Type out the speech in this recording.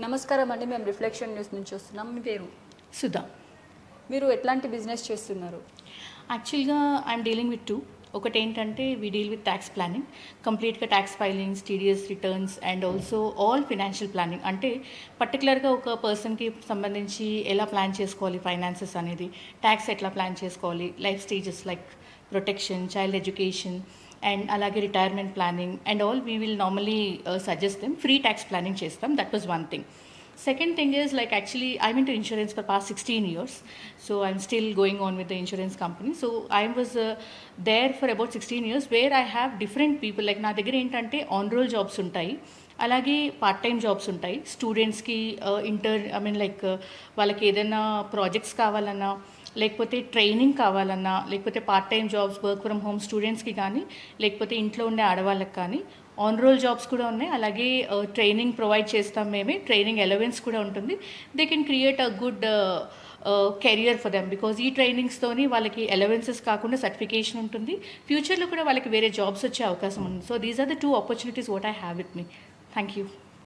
నమస్కారం అండి, మేము రిఫ్లెక్షన్ న్యూస్ నుంచి వస్తున్నాం. మీ పేరు? సుధా. మీరు ఎట్లాంటి బిజినెస్ చేస్తున్నారు? యాక్చువల్గా ఐఎమ్ డీలింగ్ విత్ టూ. ఒకటి ఏంటంటే we deal with tax planning, కంప్లీట్గా tax filings, TDS returns and also all financial planning. అంటే పర్టికులర్గా ఒక పర్సన్కి సంబంధించి ఎలా ప్లాన్ చేసుకోవాలి ఫైనాన్సెస్ అనేది, ట్యాక్స్ ఎట్లా ప్లాన్ చేసుకోవాలి, life stages like protection, child education and అలాగే retirement planning and all we will normally suggest them. Free tax planning చేస్తాం. That was one thing. Second thing is, like, actually I'm into insurance for past 16 years, so I'm still going on with the insurance company. So I was there for about 16 years where I have different people. Like na దగ్గర ఏంటంటే on role jobs ఉంటాయి, అలాగే part time jobs ఉంటాయి. స్టూడెంట్స్కి వాళ్ళకి ఏదైనా projects కావాలన్నా, లేకపోతే ట్రైనింగ్ కావాలన్నా, లేకపోతే part time jobs work from home స్టూడెంట్స్కి కానీ, లేకపోతే ఇంట్లో ఉండే ఆడవాళ్ళకి కానీ ఆన్ రోల్ జాబ్స్ కూడా ఉన్నాయి. అలాగే ట్రైనింగ్ ప్రొవైడ్ చేస్తాం మేమే. ట్రైనింగ్ అలవెన్స్ కూడా ఉంటుంది. They can create a good career for them because ఈ ట్రైనింగ్స్తోని వాళ్ళకి అలవెన్సెస్ కాకుండా సర్టిఫికేషన్ ఉంటుంది. ఫ్యూచర్లో కూడా వాళ్ళకి వేరే జాబ్స్ వచ్చే అవకాశం ఉంది. So these are the two opportunities what I have with me. Thank you.